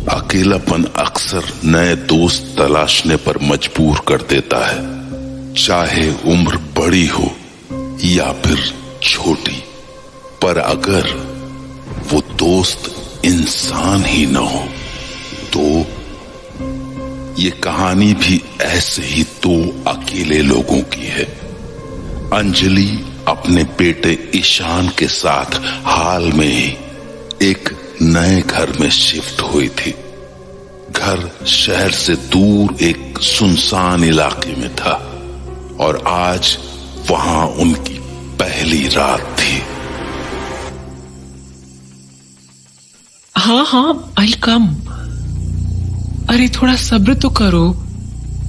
अकेलापन अक्सर नए दोस्त तलाशने पर मजबूर कर देता है, चाहे उम्र बड़ी हो या फिर छोटी। पर अगर वो दोस्त इंसान ही न हो तो ये कहानी भी ऐसे ही दो अकेले लोगों की है। अंजलि अपने बेटे ईशान के साथ हाल में ही एक नए घर में शिफ्ट हुई थी। घर शहर से दूर एक सुनसान इलाके में था और आज वहां उनकी पहली रात थी। हाँ आई कम। अरे थोड़ा सब्र तो करो,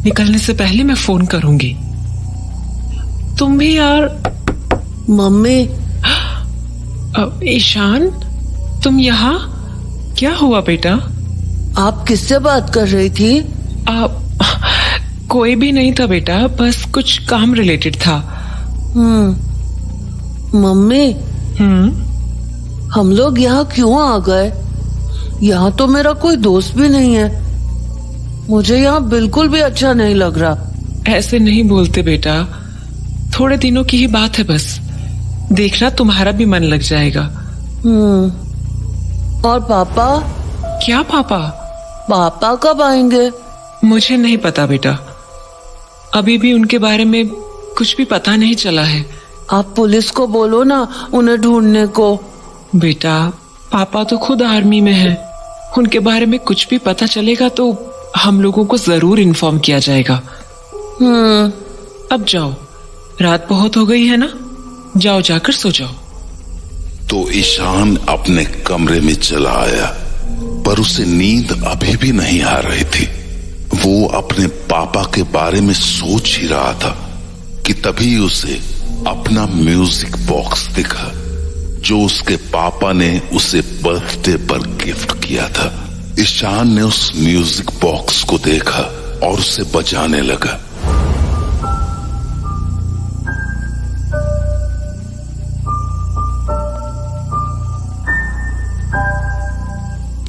निकलने से पहले मैं फोन करूंगी। तुम भी यार। मम्मी। ईशान, तुम यहाँ? क्या हुआ बेटा? आप किससे बात कर रही थी? कोई भी नहीं था बेटा, बस कुछ काम रिलेटेड था। मम्मी। हम लोग यहाँ क्यों आ गए? यहाँ तो मेरा कोई दोस्त भी नहीं है। मुझे यहाँ बिल्कुल भी अच्छा नहीं लग रहा। ऐसे नहीं बोलते बेटा, थोड़े दिनों की ही बात है बस। देखना तुम्हारा भी मन लग जाएगा। और पापा? क्या पापा? पापा कब आएंगे? मुझे नहीं पता बेटा, अभी भी उनके बारे में कुछ भी पता नहीं चला है। आप पुलिस को बोलो ना उन्हें ढूंढने को। बेटा पापा तो खुद आर्मी में हैं, उनके बारे में कुछ भी पता चलेगा तो हम लोगों को जरूर इन्फॉर्म किया जाएगा। अब जाओ, रात बहुत हो गई है ना, जाओ जाकर सो जाओ। तो ईशान अपने कमरे में चला आया, पर उसे नींद अभी भी नहीं आ रही थी। वो अपने पापा के बारे में सोच ही रहा था कि तभी उसे अपना म्यूजिक बॉक्स दिखा जो उसके पापा ने उसे बर्थडे पर गिफ्ट किया था। ईशान ने उस म्यूजिक बॉक्स को देखा और उसे बजाने लगा।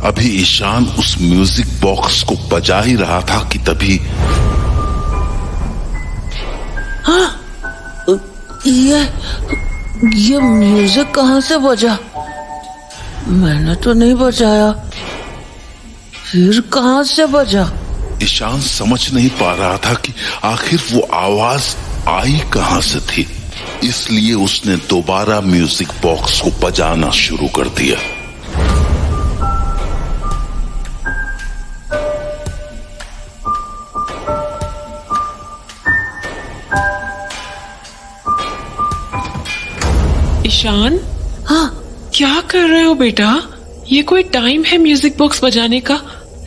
अभी ईशान उस म्यूजिक बॉक्स को बजा ही रहा था कि तभी ये म्यूजिक कहाँ से बजा? मैंने तो नहीं बजाया, फिर कहाँ से बजा? ईशान समझ नहीं पा रहा था कि आखिर वो आवाज आई कहाँ से थी, इसलिए उसने दोबारा म्यूजिक बॉक्स को बजाना शुरू कर दिया। ईशान, हाँ? क्या कर रहे हो बेटा? ये कोई टाइम है म्यूजिक बॉक्स बजाने का?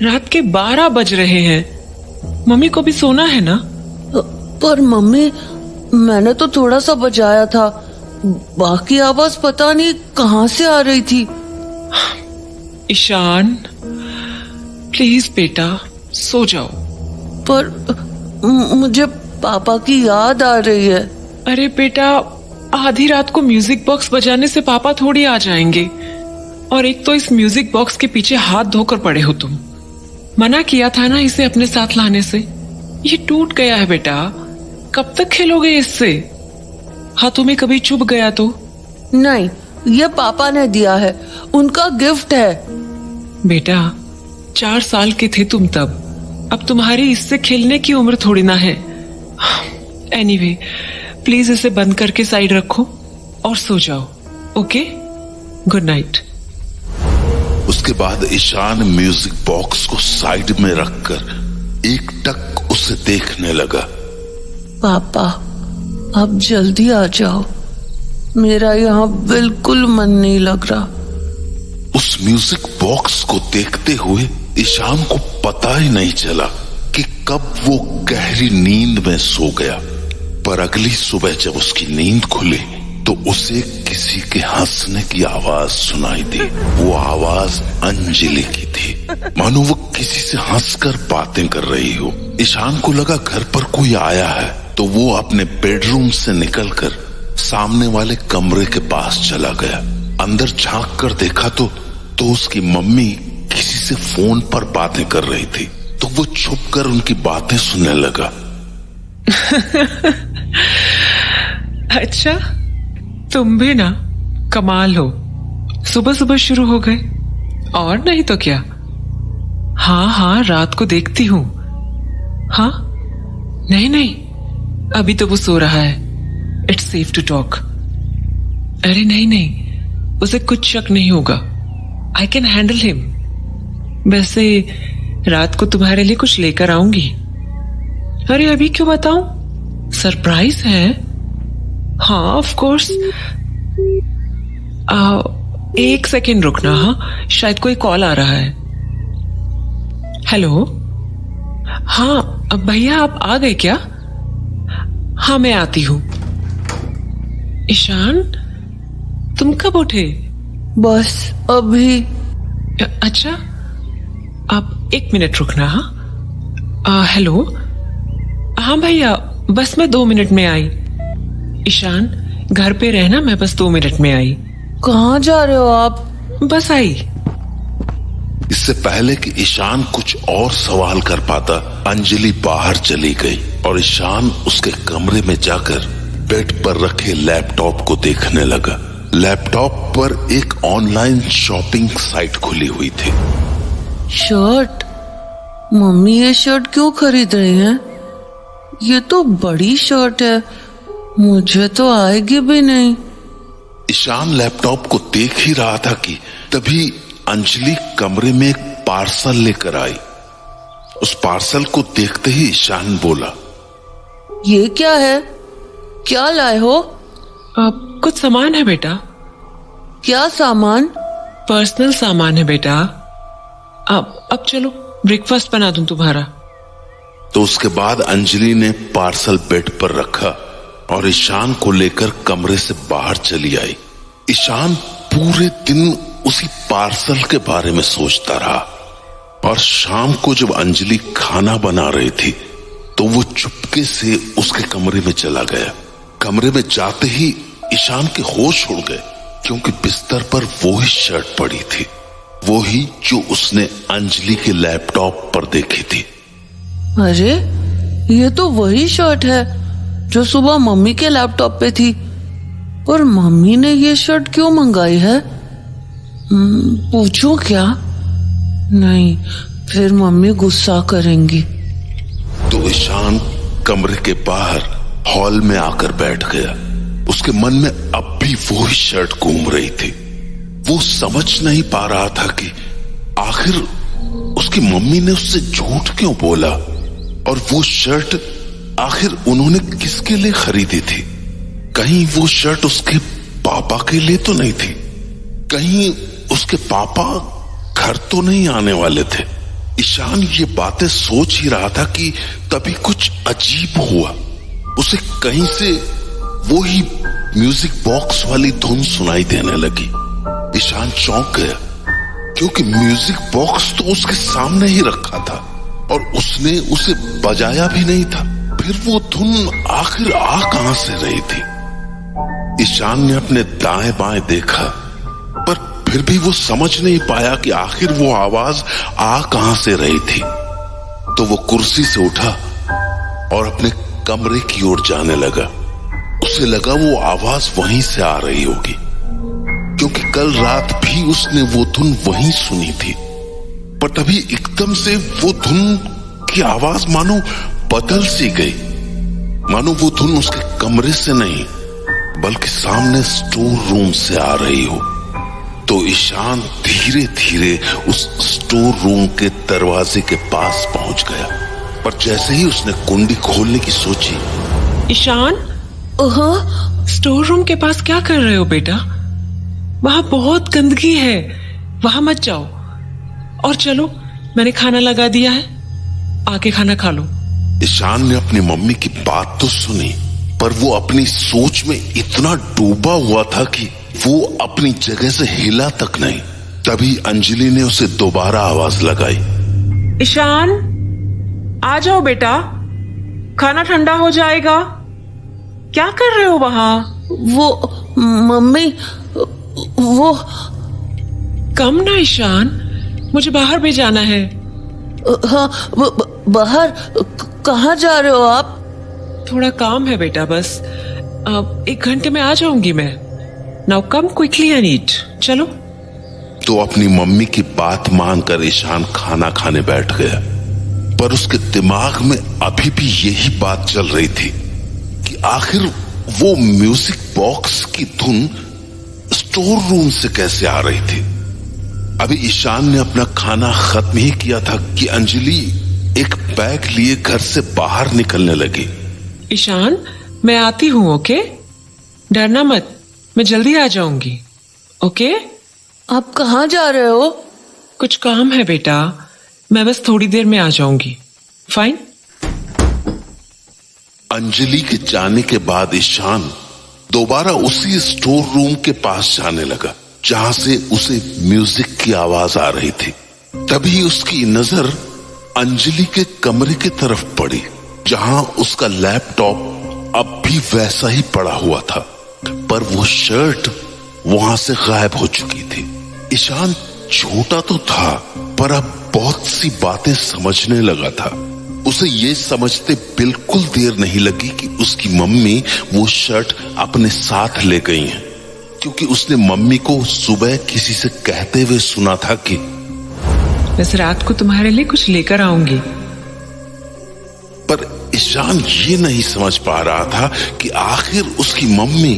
रात के 12 बज रहे हैं, मम्मी को भी सोना है ना। पर मम्मी, मैंने तो थोड़ा सा बजाया था, बाकी आवाज पता नहीं कहाँ से आ रही थी। ईशान प्लीज बेटा सो जाओ। पर मुझे पापा की याद आ रही है। अरे बेटा, आधी रात को म्यूजिक बॉक्स बजाने से पापा थोड़ी आ जाएंगे। और एक तो इस म्यूजिक बॉक्स के पीछे हाथ धोकर पड़े हो तुम। मना किया था ना इसे अपने साथ लाने से। ये टूट गया है बेटा, कब तक खेलोगे इससे? हाथों में कभी चुभ गया तो? नहीं, ये पापा ने दिया है, उनका गिफ्ट है। बेटा 4 साल के थे तुम तब, अब तुम्हारी इससे खेलने की उम्र थोड़ी ना है। एनीवे, प्लीज इसे बंद करके साइड रखो और सो जाओ। Okay, good night. उसके बाद ईशान म्यूजिक बॉक्स को साइड में रखकर एकटक उसे देखने लगा। पापा अब जल्दी आ जाओ, मेरा यहाँ बिल्कुल मन नहीं लग रहा। उस म्यूजिक बॉक्स को देखते हुए ईशान को पता ही नहीं चला कि कब वो गहरी नींद में सो गया। पर अगली सुबह जब उसकी नींद खुली तो उसे किसी के हंसने की आवाज सुनाई दी। वो आवाज अंजलि की थी, मानो वो किसी से हंसकर बातें कर रही हो। ईशान को लगा घर पर कोई आया है, तो वो अपने बेडरूम से निकलकर सामने वाले कमरे के पास चला गया। अंदर झांक कर देखा तो उसकी मम्मी किसी से फोन पर बातें कर रही थी, तो वो छुपकर उनकी बातें सुनने लगा। अच्छा, तुम भी ना कमाल हो, सुबह सुबह शुरू हो गए। और नहीं तो क्या। हाँ हाँ, रात को देखती हूँ। हाँ, नहीं नहीं, अभी तो वो सो रहा है। It's safe to talk. अरे नहीं नहीं, उसे कुछ शक नहीं होगा। I can handle him. वैसे रात को तुम्हारे लिए कुछ लेकर आऊंगी। अरे अभी क्यों बताऊं? सरप्राइज है। हाँ ऑफ कोर्स। एक सेकेंड रुकना। हाँ, शायद कोई कॉल आ रहा है। हेलो। हाँ अब भैया आप आ गए क्या? हाँ मैं आती हूँ। ईशान, तुम कब उठे? बस अभी। अच्छा, आप एक मिनट रुकना। हाँ हेलो। हाँ भैया, बस मैं 2 मिनट में आई। ईशान घर पे रहना, मैं बस 2 मिनट में आई। कहाँ जा रहे हो आप? बस आई। इससे पहले कि ईशान कुछ और सवाल कर पाता, अंजलि बाहर चली गई और ईशान उसके कमरे में जाकर बेड पर रखे लैपटॉप को देखने लगा। लैपटॉप पर एक ऑनलाइन शॉपिंग साइट खुली हुई थी। शर्ट? मम्मी ये शर्ट क्यों खरीद रही हैं? ये तो बड़ी शर्ट है, मुझे तो आएगी भी नहीं। ईशान लैपटॉप को देख ही रहा था कि तभी अंजलि कमरे में एक पार्सल लेकर आई। उस पार्सल को देखते ही ईशान बोला, ये क्या है? क्या लाए हो? कुछ सामान है बेटा। क्या सामान? पर्सनल सामान है बेटा। अब चलो ब्रेकफास्ट बना दूं तुम्हारा। तो उसके बाद अंजलि ने पार्सल बेड पर रखा और ईशान को लेकर कमरे से बाहर चली आई। ईशान पूरे दिन उसी पार्सल के बारे में सोचता रहा और शाम को जब अंजलि खाना बना रही थी तो वो चुपके से उसके कमरे में चला गया। कमरे में जाते ही ईशान के होश उड़ गए, क्योंकि बिस्तर पर वो ही शर्ट पड़ी थी, वो ही जो उसने अंजलि के लैपटॉप पर देखी थी। अरे ये तो वही शर्ट है जो सुबह मम्मी के लैपटॉप पे थी। पर मम्मी ने ये शर्ट क्यों मंगाई है? पूछूं क्या? नहीं, फिर मम्मी गुस्सा करेंगी। तो ईशान कमरे के बाहर हॉल में आकर बैठ गया। उसके मन में अब भी वो ही शर्ट घूम रही थी। वो समझ नहीं पा रहा था कि आखिर उसकी मम्मी ने उससे झूठ क्यों बोला, और वो शर्ट आखिर उन्होंने किसके लिए खरीदी थी। कहीं वो शर्ट उसके पापा के लिए तो नहीं थी, कहीं उसके पापा घर तो नहीं आने वाले थे। ईशान ये बातें सोच ही रहा था कि तभी कुछ अजीब हुआ। उसे कहीं से वो ही म्यूजिक बॉक्स वाली धुन सुनाई देने लगी। ईशान चौंक गया, क्योंकि म्यूजिक बॉक्स तो उसके सामने ही रखा था और उसने उसे बजाया भी नहीं था। फिर वो धुन आखिर आ कहां से रही थी? ईशान ने अपने दाएं बाएं देखा, पर फिर भी वो समझ नहीं पाया कि आखिर वो आवाज आ कहां से रही थी। तो वो कुर्सी से उठा और अपने कमरे की ओर जाने लगा। उसे लगा वो आवाज वहीं से आ रही होगी, क्योंकि कल रात भी उसने वो धुन वहीं सुनी थी। पर तभी एकदम से वो धुन की आवाज मानो बदल सी गई, मानो वो धुन उसके कमरे से नहीं बल्कि सामने स्टोर रूम से आ रही हो। तो ईशान धीरे धीरे उस स्टोर रूम के दरवाजे के पास पहुंच गया, पर जैसे ही उसने कुंडी खोलने की सोची। ईशान, स्टोर रूम के पास क्या कर रहे हो बेटा? वहां बहुत गंदगी है, वहां मत जाओ। और चलो, मैंने खाना लगा दिया है, आके खाना खा लो। ईशान ने अपनी मम्मी की बात तो सुनी, पर वो अपनी सोच में इतना डूबा हुआ था कि वो अपनी जगह से हिला तक नहीं। तभी अंजलि ने उसे दोबारा आवाज लगाई, ईशान आ जाओ बेटा, खाना ठंडा हो जाएगा। क्या कर रहे हो वहां? वो मम्मी, वो कम ना ईशान, मुझे बाहर भी जाना है। हाँ, बाहर कहाँ जा रहे हो आप? थोड़ा काम है बेटा, बस 1 घंटे में आ जाऊंगी मैं। Now come quickly and eat. चलो। तो अपनी मम्मी की बात मानकर ईशान खाना खाने बैठ गया, पर उसके दिमाग में अभी भी यही बात चल रही थी कि आखिर वो म्यूजिक बॉक्स की धुन स्टोर रूम से कैसे आ रही थी। अभी ईशान ने अपना खाना खत्म ही किया था कि अंजलि एक बैग लिए घर से बाहर निकलने लगी। ईशान, मैं आती हूँ, ओके? डरना मत, मैं जल्दी आ जाऊंगी, ओके? आप कहाँ जा रहे हो? कुछ काम है बेटा, मैं बस थोड़ी देर में आ जाऊंगी। फाइन। अंजलि के जाने के बाद ईशान दोबारा उसी स्टोर रूम के पास जाने लगा जहां से उसे म्यूजिक की आवाज आ रही थी। तभी उसकी नजर अंजलि के कमरे की तरफ पड़ी जहां उसका लैपटॉप अब भी वैसा ही पड़ा हुआ था, पर वो शर्ट वहां से गायब हो चुकी थी। ईशान छोटा तो था, पर अब बहुत सी बातें समझने लगा था। उसे ये समझते बिल्कुल देर नहीं लगी कि उसकी मम्मी वो शर्ट अपने साथ ले गई हैं, क्योंकि उसने मम्मी को सुबह किसी से कहते हुए सुना था कि बस रात को तुम्हारे लिए कुछ लेकर आऊंगी। पर ईशान ये नहीं समझ पा रहा था कि आखिर उसकी मम्मी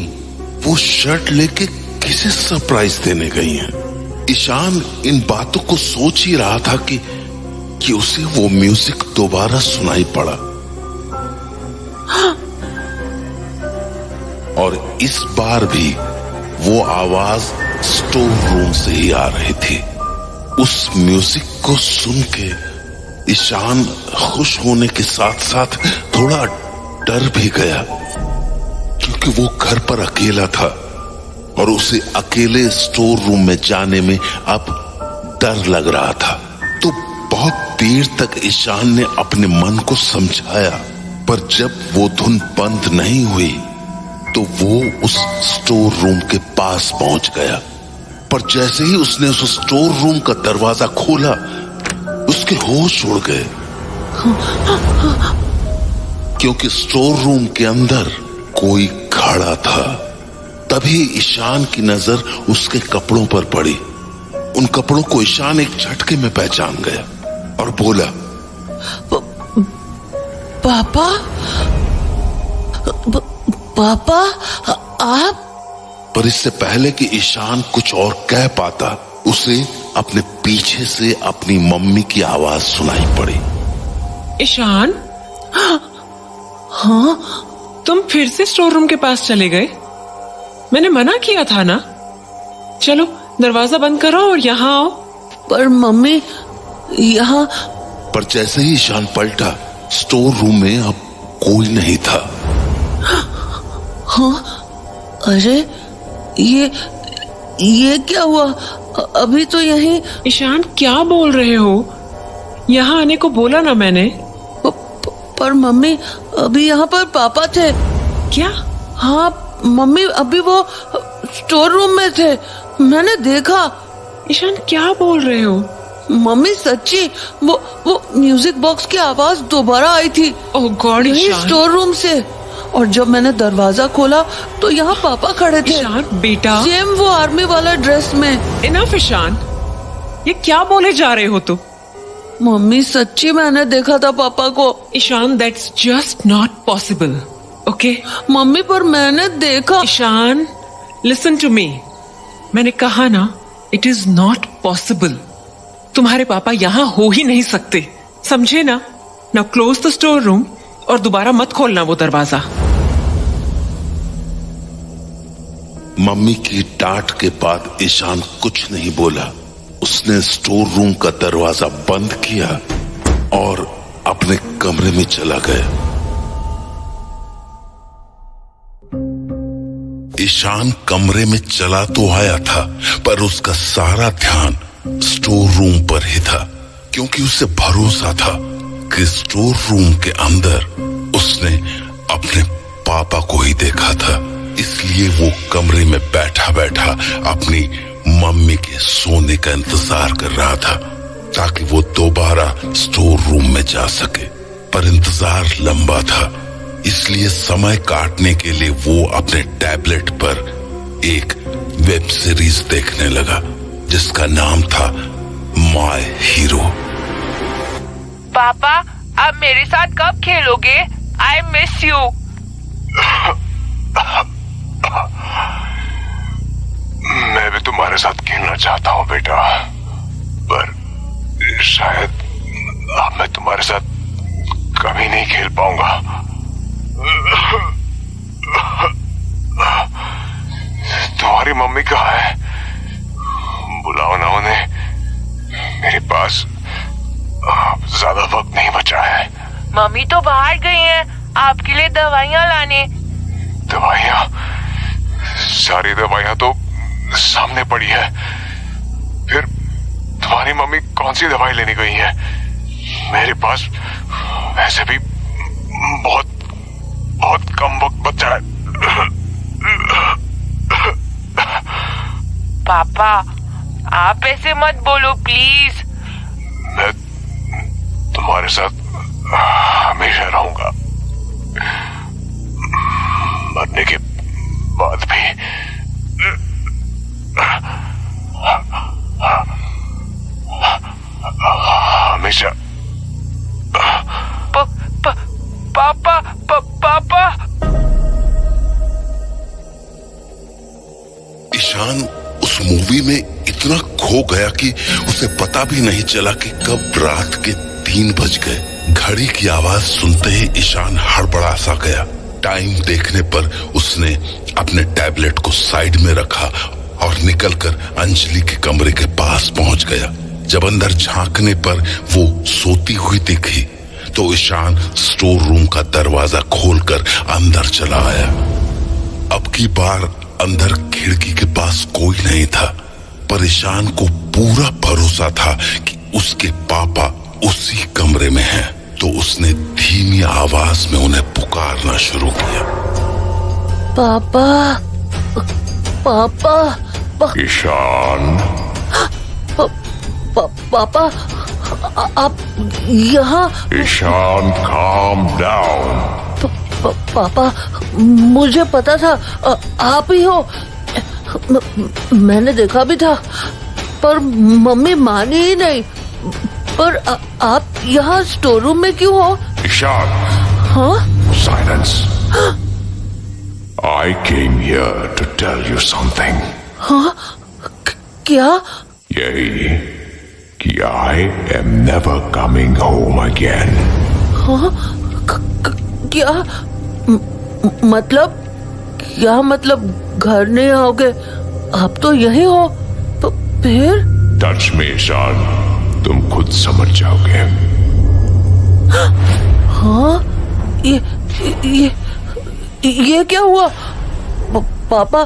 वो शर्ट लेके किसे सरप्राइज देने गई हैं। ईशान इन बातों को सोच ही रहा था कि उसे वो म्यूजिक दोबारा सुनाई पड़ा। और इस बार भी वो आवाज स्टोर रूम से ही आ रही थी। उस म्यूजिक को सुन के ईशान खुश होने के साथ साथ थोड़ा डर भी गया, क्योंकि वो घर पर अकेला था और उसे अकेले स्टोर रूम में जाने में अब डर लग रहा था। तो बहुत देर तक ईशान ने अपने मन को समझाया, पर जब वो धुन बंद नहीं हुई तो वो उस स्टोर रूम के पास पहुंच गया। पर जैसे ही उसने उस स्टोर रूम का दरवाजा खोला, उसके होश उड़ गए, क्योंकि स्टोर रूम के अंदर कोई खड़ा था। तभी ईशान की नजर उसके कपड़ों पर पड़ी। उन कपड़ों को ईशान एक झटके में पहचान गया और बोला, पापा? पापा, आप? पर इससे पहले कि ईशान कुछ और कह पाता, उसे अपने पीछे से अपनी मम्मी की आवाज सुनाई पड़ी। ईशान? हाँ? तुम फिर से स्टोर रूम के पास चले गए? मैंने मना किया था ना। चलो दरवाजा बंद करो और यहाँ आओ। पर मम्मी यहाँ। पर जैसे ही ईशान पलटा, स्टोर रूम में अब कोई नहीं था। हाँ? अरे ये क्या हुआ? अभी तो यहीं। ईशान, क्या बोल रहे हो? यहाँ आने को बोला ना मैंने। पर मम्मी, अभी यहाँ पर पापा थे। क्या? हाँ, मम्मी अभी वो स्टोर रूम में थे, मैंने देखा। ईशान, क्या बोल रहे हो? मम्मी सच्ची, वो म्यूजिक बॉक्स की आवाज दोबारा आई थी। ओह गॉड ईशान, स्टोर रूम से। और जब मैंने दरवाजा खोला तो यहाँ पापा खड़े थे। ईशान बेटा, सेम वो आर्मी वाला ड्रेस में। इनफ ईशान, ये क्या बोले जा रहे हो तुम? मम्मी सच्ची मैंने देखा था पापा को। Ishaan, that's just not possible, okay? Mummy पर मैंने देखा। ईशान, लिसन टू मी, मैंने कहा ना, इट इज नॉट पॉसिबल। तुम्हारे पापा यहाँ हो ही नहीं सकते, समझे ना? Now close the store room और दोबारा मत खोलना वो दरवाजा। मम्मी की डांट के बाद ईशान कुछ नहीं बोला। उसने स्टोर रूम का दरवाजा बंद किया और अपने कमरे में चला गया। ईशान कमरे में चला तो आया था, पर उसका सारा ध्यान स्टोर रूम पर ही था, क्योंकि उसे भरोसा था कि स्टोर रूम के अंदर उसने अपने पापा को ही देखा था। इसलिए वो कमरे में बैठा बैठा अपनी मम्मी के सोने का इंतजार कर रहा था। ताकि वो दोबारा स्टोर रूम में जा सके। पर इंतजार लंबा था, इसलिए समय काटने के लिए वो अपने टैबलेट पर एक वेब सीरीज देखने लगा जिसका नाम था माय हीरो। पापा, अब मेरे साथ कब खेलोगे? I miss you. मैं भी तुम्हारे साथ खेलना चाहता हूँ बेटा, पर शायद अब मैं तुम्हारे साथ कभी नहीं खेल पाऊंगा। तुम्हारी मम्मी कहाँ है? बुलाओ ना उन्हें, मेरे पास ज्यादा वक्त नहीं बचा है। मम्मी तो बाहर गई हैं आपके लिए दवाइयाँ लाने। दवाइयाँ? सारी दवाइयाँ तो सामने पड़ी है। फिर तुम्हारी मम्मी कौन सी दवाई लेने गई है? मेरे पास वैसे भी बहुत बहुत कम वक्त बचा है। पापा, आप ऐसे मत बोलो प्लीज। मैं तुम्हारे साथ हमेशा रहूंगा, मरने के बाद भी। हमेशा। पापा। ईशान उस मूवी में इतना खो गया कि उसे पता भी नहीं चला कि कब रात के 3 बज गए। घड़ी की आवाज सुनते ही ईशान हड़बड़ा सा गया। टाइम देखने पर उसने अपने टैबलेट को साइड में रखा और निकलकर अंजलि के कमरे के पास पहुंच गया। जब अंदर झांकने पर वो सोती हुई दिखी तो ईशान स्टोर रूम का दरवाजा खोलकर अंदर चला आया। अब की बार अंदर खिड़की के पास कोई नहीं था, पर ईशान को पूरा भरोसा था कि उसके पापा उसी कमरे में हैं। तो उसने धीमी आवाज में उन्हें पुकारना शुरू किया। पापा, ईशान। पापा, आप यहाँ? Ishan, calm down। पापा, मुझे पता था आप ही हो। मैंने देखा भी था, पर मम्मी मानी ही नहीं। पर आप यहाँ स्टोर रूम में क्यों हो? ईशान। हाँ? Silence। I came here to tell you something। हाँ? क्या? यही कि I am never coming home again। हाँ? क्या मतलब? क्या मतलब घर नहीं आओगे? आप तो यही हो। तो फिर? टच में ईशान, तुम खुद समझ जाओगे। हाँ? ये क्या हुआ? पापा,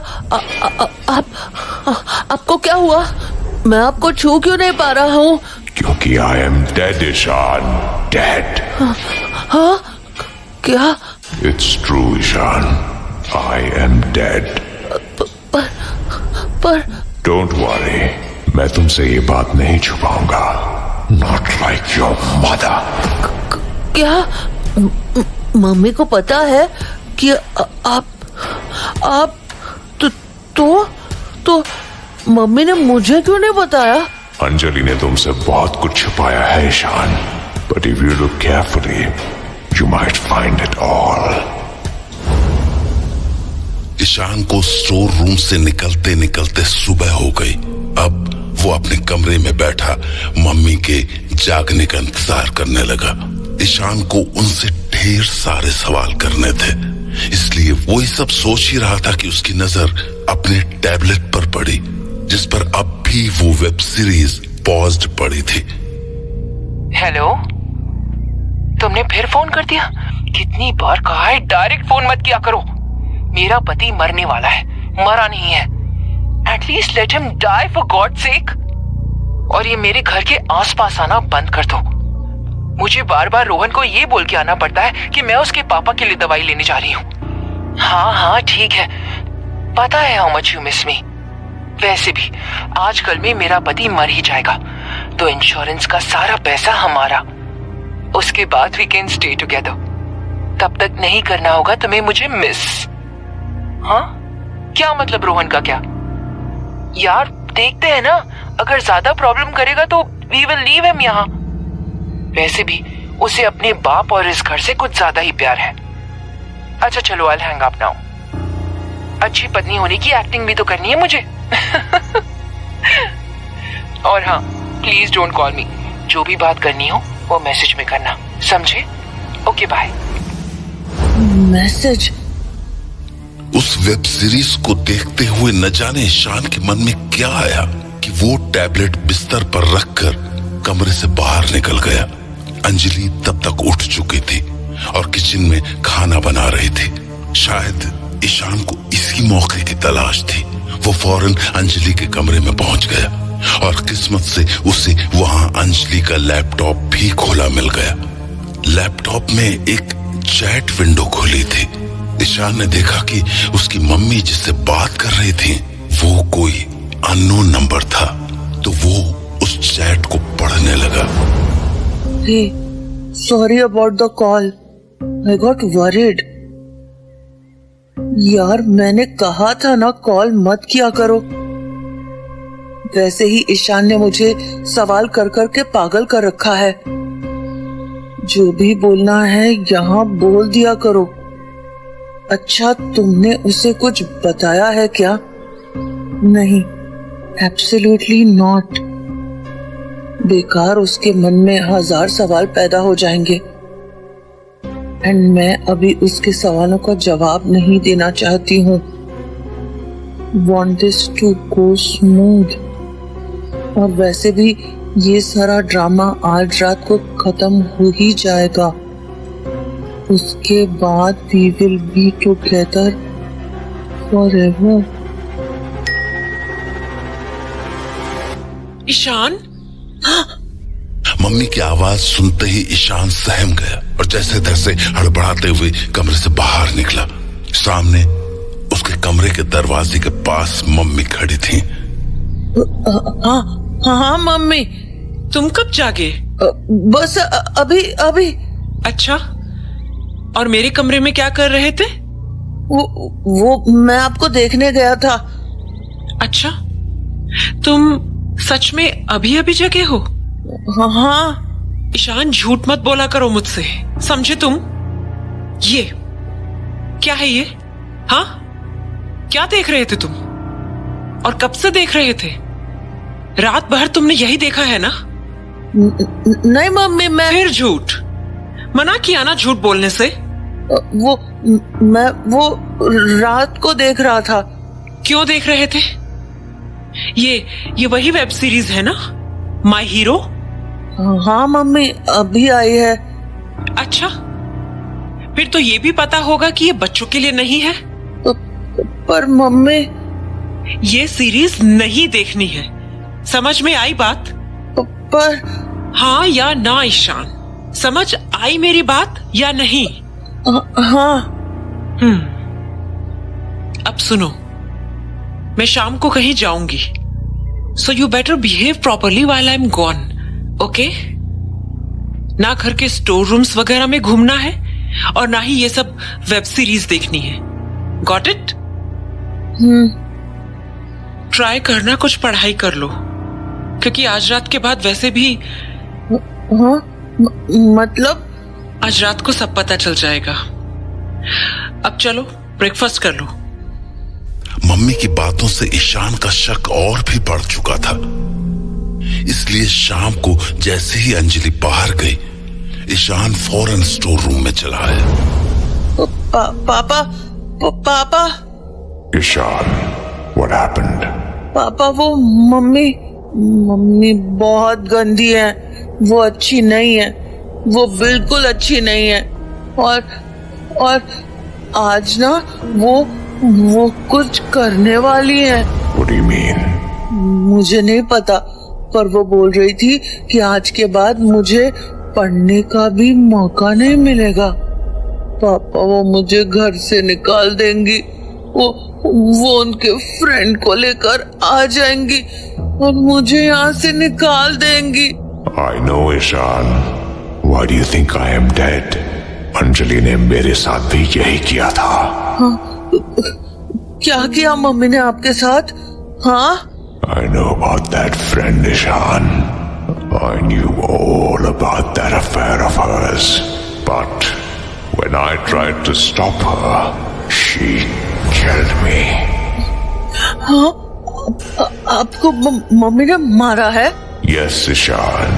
आपको क्या हुआ? मैं आपको छू क्यों नहीं पा रहा हूँ? क्योंकि I am dead, Ishan. Dead। हाँ? क्या? It's true, Ishan. I am dead। पर Don't worry, मैं तुमसे ये बात नहीं छुपाऊंगा। Not like your mother। क्या? मम्मी को पता है कि आप तो मम्मी ने मुझे क्यों नहीं बताया? अंजलि ने तुमसे बहुत कुछ छुपाया है Ishan, but if you look carefully, you might find it all। Ishan को स्टोर रूम से निकलते निकलते सुबह हो गई। अब वो अपने कमरे में बैठा मम्मी के जागने का इंतजार करने लगा। ईशान को उनसे ढेर सारे सवाल करने थे, इसलिए वो ये सब सोच ही रहा था कि उसकी नजर अपने टैबलेट पर पड़ी, जिस पर अब भी वो वेब सीरीज पॉज्ड पड़ी थी। हेलो, तुमने फिर फोन कर दिया? कितनी बार कहा है डायरेक्ट फोन मत किया करो। मेरा पति मरने वाला है, मरा नहीं है। At least let him die for God sake. और ये मेरे घर के आसपास आना बंद कर दो। मुझे बार बार रोहन को ये बोल के आना पड़ता है कि मैं उसके पापा के लिए दवाई लेने जा रही हूँ। हाँ ठीक है, पता है हाउ मच यू मिस मी। वैसे भी आजकल में मेरा पति मर ही जाएगा। तो इंश्योरेंस का सारा पैसा हमारा, उसके बाद वी कैन स्टे टुगेदर। तब तक नहीं करना होगा तुम्हें मुझे मिस। हाँ क्या मतलब रोहन का? क्या यार देखते हैं ना, अगर ज्यादा प्रॉब्लम करेगा तो वी विल लीव हिम यहाँ। वैसे भी उसे अपने बाप और इस घर से कुछ ज्यादा ही प्यार है। अच्छा चलो, आई हैंग अप नाउ। अच्छी पत्नी होने की एक्टिंग भी तो करनी है मुझे। और हाँ, प्लीज डोंट कॉल मी। जो भी बात करनी हो वो मैसेज में करना, समझे? Okay bye. मैसेज? उस वेब सीरीज को देखते हुए न जाने ईशान के मन में क्या आया कि वो टैबलेट बिस्तर पर रखकर कमरे से बाहर निकल गया। अंजलि तब तक उठ चुकी थी और किचन में खाना बना रही थी। शायद ईशान को इसी मौके की तलाश थी। वो फौरन अंजलि के कमरे में पहुंच गया और किस्मत से उसे वहां अंजलि का लैपटॉप भी खुला मिल गया। लैपटॉप में एक चैट विंडो खुली थी। ईशान ने देखा कि उसकी मम्मी जिससे बात कर रही थी वो कोई अननोन नंबर था, तो वो उस चैट को पढ़ने लगा। Hey, sorry about the call. I got worried. यार मैंने कहा था ना कॉल मत किया करो। वैसे ही ईशान ने मुझे सवाल कर कर के पागल कर रखा है। जो भी बोलना है यहाँ बोल दिया करो। अच्छा तुमने उसे कुछ बताया है क्या? नहीं, एब्सोल्युटली नॉट। बेकार उसके मन में 1000 सवाल पैदा हो जाएंगे एंड मैं अभी उसके सवालों का जवाब नहीं देना चाहती हूँ। Want this to go smooth। और वैसे भी ये सारा ड्रामा आज रात को खत्म हो ही जाएगा। उसके बाद we will be together forever। Ishan? Mummy की आवाज सुनते ही ईशान सहम गया और जैसे तैसे हड़बड़ाते हुए कमरे से बाहर निकला। सामने उसके कमरे के दरवाजे के पास मम्मी खड़ी थी। हाँ मम्मी। तुम कब जागे? बस अभी। अच्छा, और मेरे कमरे में क्या कर रहे थे? वो मैं आपको देखने गया था। अच्छा, तुम सच में अभी जगे हो? हाँ। ईशान झूठ मत बोला करो मुझसे, समझे तुम? ये क्या है ये? हाँ, क्या देख रहे थे तुम? और कब से देख रहे थे? रात भर तुमने यही देखा है ना? नहीं मम्मी, मैं फिर झूठ। मना किया ना झूठ बोलने से। मैं रात को देख रहा था। क्यों देख रहे थे? ये वही वेब सीरीज है ना, माय हीरो? हाँ मम्मी, अभी आई है। अच्छा, फिर तो ये भी पता होगा कि ये बच्चों के लिए नहीं है। पर मम्मी, ये सीरीज नहीं देखनी है, समझ में आई बात? पर हाँ या ना ईशान, समझ आई मेरी बात या नहीं? हाँ। अब सुनो, मैं शाम को कहीं जाऊंगी, so you better behave properly while I am gone, okay? ना घर के स्टोर रूम्स वगैरह में घूमना है और ना ही ये सब वेब सीरीज देखनी है। Got it? ट्राई करना कुछ पढ़ाई कर लो, क्योंकि आज रात के बाद वैसे भी मतलब आज रात को सब पता चल जाएगा। अब चलो ब्रेकफास्ट कर लो। मम्मी की बातों से ईशान का शक और भी बढ़ चुका था, इसलिए शाम को जैसे ही अंजलि बाहर गई, ईशान फौरन स्टोर रूम में चला आया। पापा। Ishan, what happened? पापा, वो मम्मी बहुत गंदी है। वो अच्छी नहीं है, वो बिल्कुल अच्छी नहीं है। और आज ना वो कुछ करने वाली है। What do you mean? मुझे नहीं पता, पर वो बोल रही थी कि आज के बाद मुझे पढ़ने का भी मौका नहीं मिलेगा। पापा, वो मुझे घर से निकाल देंगी। वो उनके फ्रेंड को लेकर आ जाएंगी और मुझे यहाँ से निकाल देंगी। I know, Ishan. Why do you think I am dead? Anjali ने मेरे साथ भी यही किया था। क्या किया मम्मी ने आपके साथ? हाँ? I know about that friend, Ishan. I knew all about that affair of hers. But when I tried to stop her, she killed me. हाँ? आपको मम्मी ने मारा है? Yes, ईशान।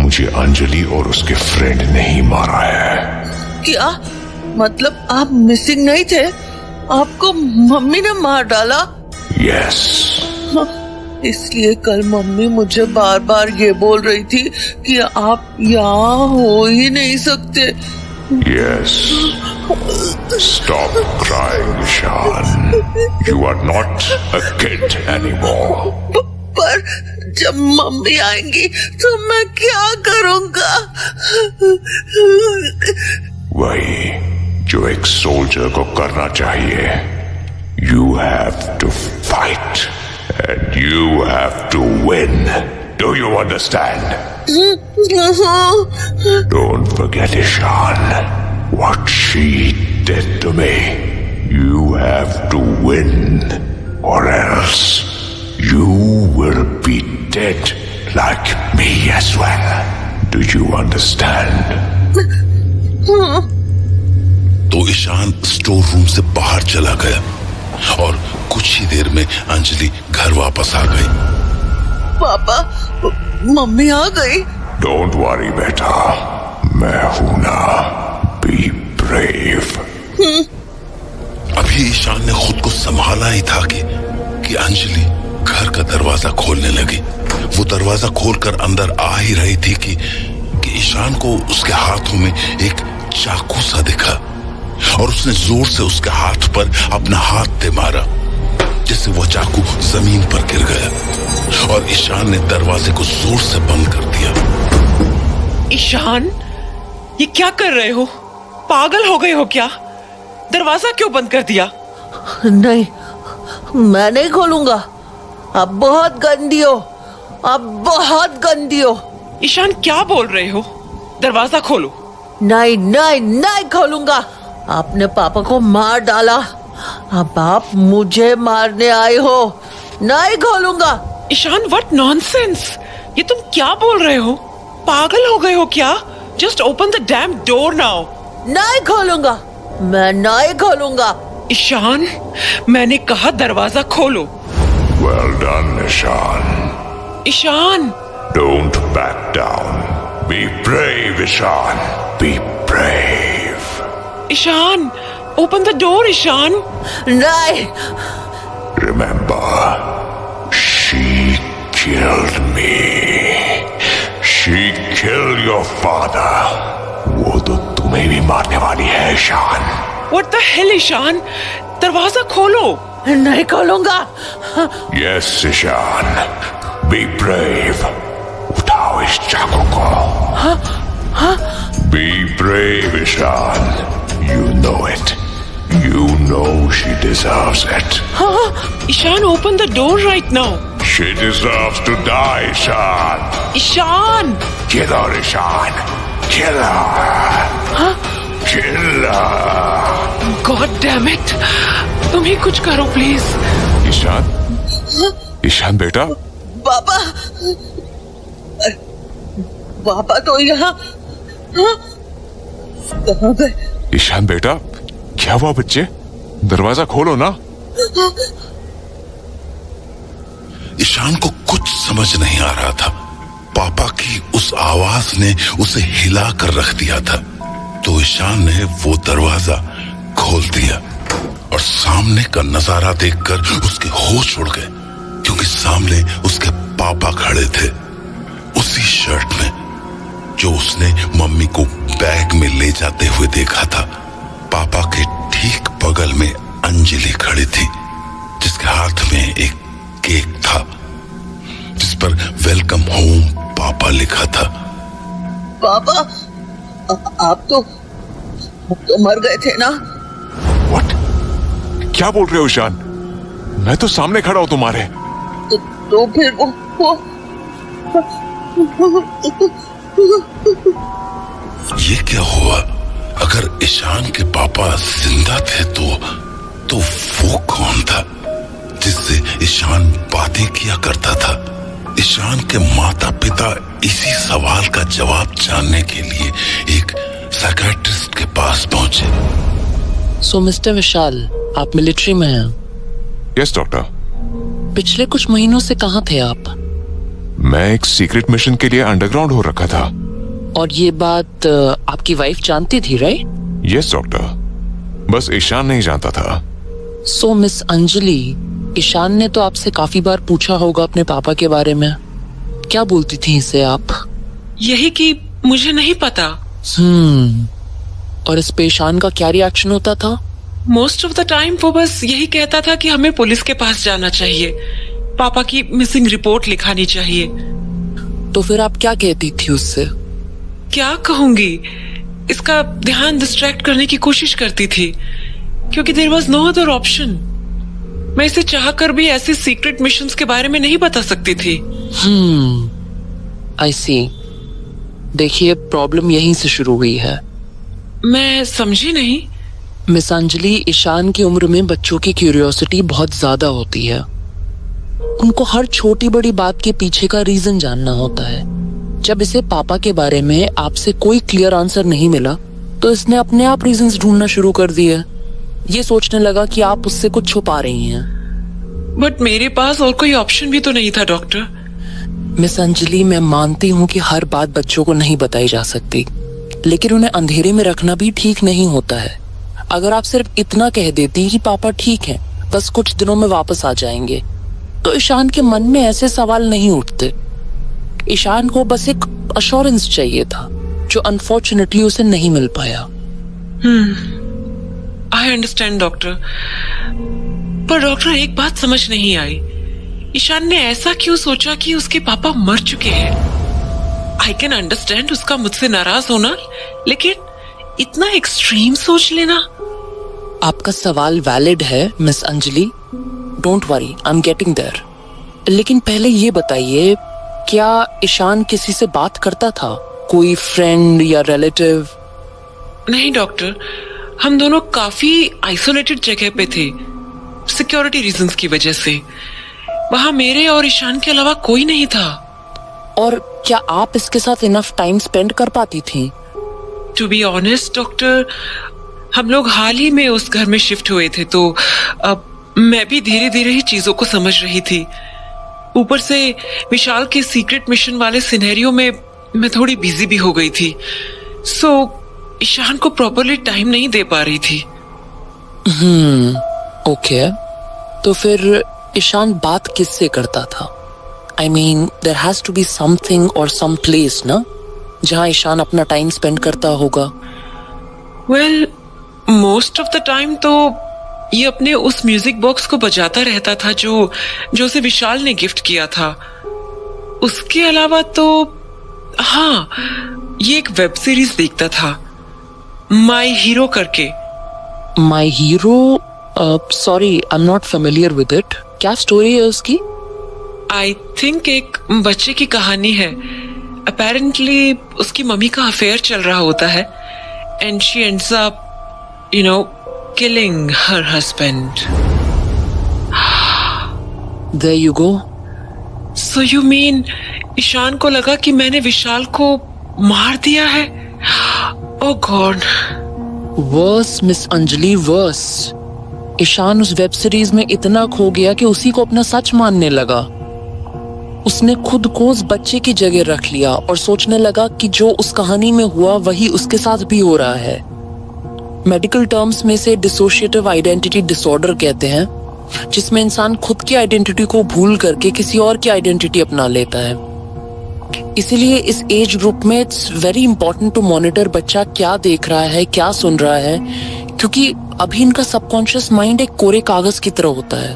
मुझे अंजलि और उसके फ्रेंड ने ही मारा है। क्या मतलब आप मिसिंग नहीं थे? आपको मम्मी ने मार डाला? Yes. इसलिए कल मम्मी मुझे बार बार ये बोल रही थी कि आप यहाँ हो ही नहीं सकते। Yes. Stop crying, Ishan. You are not a kid anymore. पर जब मम्मी आएंगी तो मैं क्या करूँगा? वही जो एक सोल्जर को करना चाहिए। You have to fight and you have to win. Do you understand? Don't forget, Ishan, what she did to me. You have to win or else you will be dead like me as well. Do you understand? तो Ishan store room से बाहर चला गया और कुछ ही देर में अंजलि घर वापस आ गई। पापा, मम्मी आ गई। Don't worry, बेटा, मैं हूं ना। Be brave. अभी ईशान ने खुद को संभाला ही था कि अंजलि घर का दरवाजा खोलने लगी। वो दरवाजा खोलकर अंदर आ ही रही थी कि ईशान को उसके हाथों में एक चाकू सा दिखा और उसने जोर से उसके हाथ पर अपना हाथ दे मारा, जिससे वो चाकू जमीन पर गिर गया और ईशान ने दरवाजे को जोर से बंद कर दिया। ईशान, ये क्या कर रहे हो? पागल हो गए हो क्या? दरवाजा क्यों बंद कर दिया? नहीं, मैं नहीं खोलूंगा। आप बहुत गंदी हो, आप बहुत गंदी हो। ईशान, क्या बोल रहे हो? दरवाजा खोलो। नहीं नहीं नहीं खोलूंगा। आपने पापा को मार डाला, अब आप मुझे मारने आए हो। नहीं खोलूंगा। Ishan, what nonsense! ये तुम क्या बोल रहे हो? पागल हो गए हो क्या? Just open the dam door now. नहीं खोलूंगा, मैं नहीं खोलूंगा। ईशान, मैंने कहा दरवाजा खोलो। Well done, Ishan. Ishan, Don't back down. Be brave, Ishan. Be brave. Ishan, open the door. Ishan, नहीं। Remember, she killed me. She killed your father. वो तो तुम्हें भी मारने वाली है, Ishan. What the hell? Ishan, दरवाजा खोलो। नहीं खोलूंगा। Yes, ईशान। Be brave. उठाओ इस चाकू को। Be brave, Ishan. You know it. You know she deserves it. Ishan, open the door right now. She deserves to die, Ishan. Ishan, Kill her, Ishan. Kill her. Kill her. God damn it! तुम ही कुछ करो please. Ishan, Ishan बेटा। पापा, पापा तो यहाँ कहाँ गए? ईशान बेटा, क्या हुआ बच्चे? दरवाजा खोलो ना। ईशान को कुछ समझ नहीं आ रहा था। पापा की उस आवाज ने उसे हिला कर रख दिया था। तो ईशान ने वो दरवाजा खोल दिया और सामने का नजारा देखकर उसके होश उड़ गए, क्योंकि सामने उसके पापा खड़े थे, उसी शर्ट में जो उसने मम्मी को बैग में ले जाते हुए देखा था। पापा के ठीक बगल में अंजलि खड़ी थी, जिसके हाथ में एक केक था जिस पर वेलकम होम पापा लिखा था। पापा, आप तो मर गए थे ना? What? क्या बोल रहे हो ईशान? मैं तो सामने खड़ा हूं तुम्हारे। तो फिर वो ये क्या हुआ? अगर ईशान के पापा जिंदा थे तो वो कौन था जिससे ईशान बातें किया करता था? ईशान के माता पिता इसी सवाल का जवाब जानने के लिए एक साइकियाट्रिस्ट के पास पहुंचे। सो मिस्टर विशाल, आप मिलिट्री में हैं? Yes doctor. पिछले कुछ महीनों से कहाँ थे आप? मैं एक सीक्रेट मिशन के लिए अंडरग्राउंड हो रखा था। और ये बात आपकी वाइफ जानती थी, राइट? यस डॉक्टर, बस ईशान नहीं जानता था। सो मिस अंजलि, ईशान ने तो आपसे काफी बार पूछा होगा अपने पापा के बारे में। क्या बोलती थी इसे आप? यही कि मुझे नहीं पता। और इस पे ईशान का क्या रिएक्शन होता था? मोस्ट ऑफ द टाइम वो बस यही कहता था कि हमें पुलिस के पास जाना चाहिए, पापा की मिसिंग रिपोर्ट लिखानी चाहिए। तो फिर आप क्या कहती थी उससे? क्या कहूंगी, इसका ध्यान डिस्ट्रैक्ट करने की कोशिश करती थी क्योंकि there was no other option. मैं इसे चाहकर भी ऐसे सीक्रेट मिशंस के बारे में नहीं बता सकती थी। आई सी। देखिए, प्रॉब्लम यहीं से शुरू हुई है। मैं समझी नहीं। मिस अंजलि, ईशान की उम्र में बच्चों की क्यूरियोसिटी बहुत ज्यादा होती है। उनको हर छोटी बड़ी बात के पीछे का रीजन जानना होता है। जब इसे पापा के बारे में आपसे कोई क्लियर आंसर नहीं मिला तो इसने अपने आप रीजंस ढूंढना शुरू कर दिए। ये सोचने लगा कि आप उससे कुछ छुपा रही हैं। बट मेरे पास और कोई ऑप्शन भी तो नहीं था डॉक्टर। मिस अंजलि, मैं मानती हूँ कि हर बात बच्चों को नहीं बताई जा सकती, लेकिन उन्हें अंधेरे में रखना भी ठीक नहीं होता है। अगर आप सिर्फ इतना कह देती कि पापा ठीक हैं, बस कुछ दिनों में वापस आ जाएंगे, तो ईशान के मन में ऐसे सवाल नहीं उठते। ईशान को बस एक अश्योरेंस चाहिए था, जो अनफॉर्चुनेटली उसे नहीं मिल पाया। आई अंडरस्टैंड डॉक्टर, पर डॉक्टर एक बात समझ नहीं आई, ईशान ने ऐसा क्यों सोचा कि उसके पापा मर चुके हैं? आई कैन अंडरस्टैंड उसका मुझसे नाराज होना, लेकिन इतना एक्सट्रीम सोच लेना। आपका सवाल वैलिड है miss Anjali, don't worry, I am getting there. लेकिन पहले ये बताइए, क्या ईशान किसी से बात करता था? कोई फ्रेंड या रिलेटिव? नहीं डॉक्टर, हम दोनों काफी आइसोलेटेड जगह पे थे, सिक्योरिटी रीजंस की वजह से। वहां मेरे और ईशान के अलावा कोई नहीं था। और क्या आप इसके साथ इनफ टाइम स्पेंड कर पाती थी? टू बी ऑनेस्ट डॉक्टर, हम लोग हाल ही में उस घर में शिफ्ट हुए थे, तो अब मैं भी धीरे धीरे ही चीजों को समझ रही थी। ऊपर से विशाल के सीक्रेट मिशन वाले सिनेरियो में मैं थोड़ी बिजी भी हो गई थी, सो ईशान को प्रॉपरली टाइम नहीं दे पा रही थी। ओके। तो फिर ईशान बात किससे करता था? I mean, there has to be something और सम प्लेस ना, जहां ईशान अपना टाइम स्पेंड करता होगा। Well, most of the time तो ये अपने उस म्यूजिक बॉक्स को बजाता रहता था जो उसे विशाल ने गिफ्ट किया था। उसके अलावा तो हाँ, ये एक वेब सीरीज देखता था, माई हीरो करके। My hero? Sorry, I am not familiar with it. क्या स्टोरी है उसकी? आई थिंक एक बच्चे की कहानी है। अपेरेंटली उसकी मम्मी का अफेयर चल रहा होता है and she ends up, killing her husband. There you go. So you mean Ishan को लगा कि मैंने विशाल को मार दिया है? Oh God. Worse, miss Anjali, worse. Ishan उस वेब सीरीज में इतना खो गया कि उसी को अपना सच मानने लगा। उसने खुद को उस बच्चे की जगह रख लिया और सोचने लगा कि जो उस कहानी में हुआ वही उसके साथ भी हो रहा है। मेडिकल टर्म्स में से डिसोशिएटिव आइडेंटिटी डिसऑर्डर कहते हैं, जिसमें इंसान खुद की आइडेंटिटी को भूल करके किसी और की आइडेंटिटी अपना लेता है। इसीलिए इस एज ग्रुप में it's very important to monitor बच्चा क्या देख रहा है, क्या सुन रहा है, क्योंकि अभी इनका सबकॉन्शियस माइंड एक कोरे कागज की तरह होता है,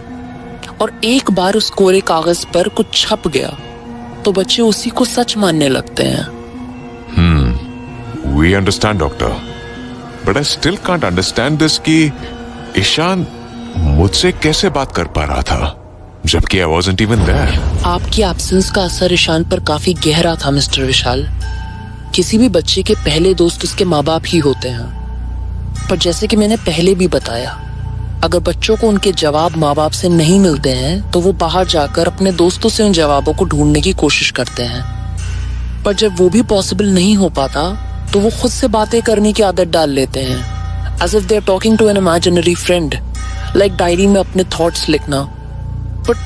और एक बार उस कोरे कागज पर कुछ छप गया तो बच्चे उसी को सच मानने लगते हैं। We understand, doctor. But I still can't understand this कि ईशान मुझसे कैसे बात कर पा रहा था जबकि I wasn't even there. आपकी एब्सेंस का असर ईशान पर काफी गहरा था मिस्टर विशाल। किसी भी बच्चे के पहले दोस्त उसके माँ बाप ही होते हैं, पर जैसे कि मैंने पहले भी बताया, अगर बच्चों को उनके जवाब माँ बाप से नहीं मिलते हैं तो वो बाहर जाकर अपने दोस्तों से उन जवाबों को ढूंढने की कोशिश करते हैं। पर जब वो भी पॉसिबल नहीं हो पाता तो वो खुद से बातें करने की आदत डाल लेते हैं, as if they are talking to an imaginary friend, like diary में अपने थॉट्स लिखना। बट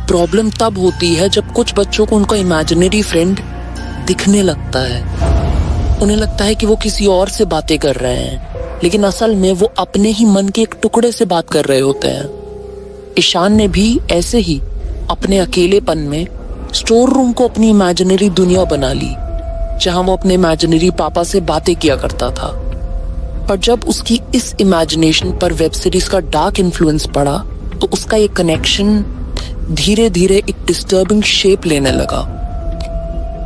प्रॉब्लम तब होती है जब कुछ बच्चों को उनका इमेजिनरी फ्रेंड दिखने लगता है। उन्हें लगता है कि वो किसी और से बातें कर रहे हैं, लेकिन असल में वो अपने ही मन के एक टुकड़े से बात कर रहे होते हैं। ईशान ने भी ऐसे ही अपने अकेलेपन में स्टोर रूम को अपनी इमेजिनरी दुनिया बना ली, जहां वो अपने इमेजिनरी पापा से बातें किया करता था। पर जब उसकी इस इमेजिनेशन पर वेब सीरीज का डार्क इन्फ्लुएंस पड़ा तो उसका ये कनेक्शन धीरे धीरे एक डिस्टर्बिंग शेप लेने लगा।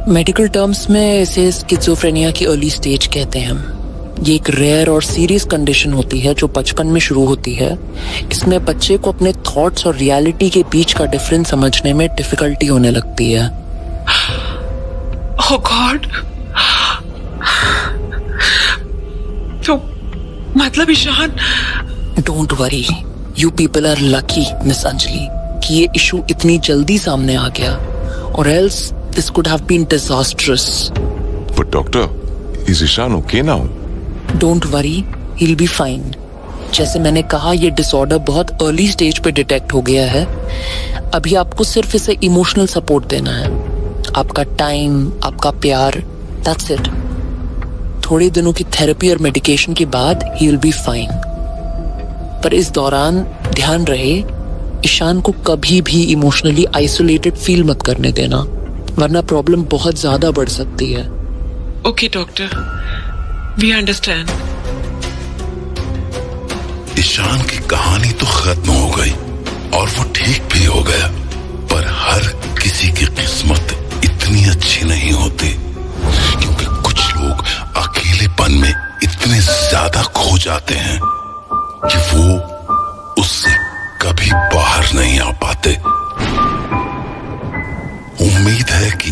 मेडिकल टर्म्स में इसे स्किज़ोफ्रेनिया की अर्ली स्टेज कहते हैं। ये एक रेयर और सीरियस कंडीशन होती है जो बचपन में शुरू होती है। इसमें बच्चे को अपने थॉट्स और रियलिटी के बीच का डिफरेंस समझने में डिफिकल्टी होने लगती है। ओह गॉड, तो मतलब Ishan. Don't worry, you people are lucky miss Anjali कि ये इशू इतनी जल्दी सामने आ गया, और else this could have been disastrous. But doctor, is Ishan okay now? Don't worry, he'll be fine। जैसे मैंने कहा, ये डिसऑर्डर बहुत अर्ली स्टेज पे डिटेक्ट हो गया है। अभी आपको सिर्फ इसे इमोशनल सपोर्ट देना है, आपका टाइम, आपका प्यार, दैट्स इट। थोड़े दिनों की थेरेपी और मेडिकेशन के बाद ही विल बी फाइन। पर इस दौरान ध्यान रहे, ईशान को कभी भी इमोशनली आइसोलेटेड फील मत करने देना, वरना प्रॉब्लम बहुत ज्यादा बढ़ सकती है। Okay doctor, we understand. Ishan की कहानी तो खत्म हो गई और वो ठीक भी हो गया, पर हर किसी की किस्मत इतनी अच्छी नहीं होती, क्योंकि कुछ लोग अकेलेपन में इतने ज्यादा खो जाते हैं कि वो उससे कभी बाहर नहीं आ पाते। उम्मीद है कि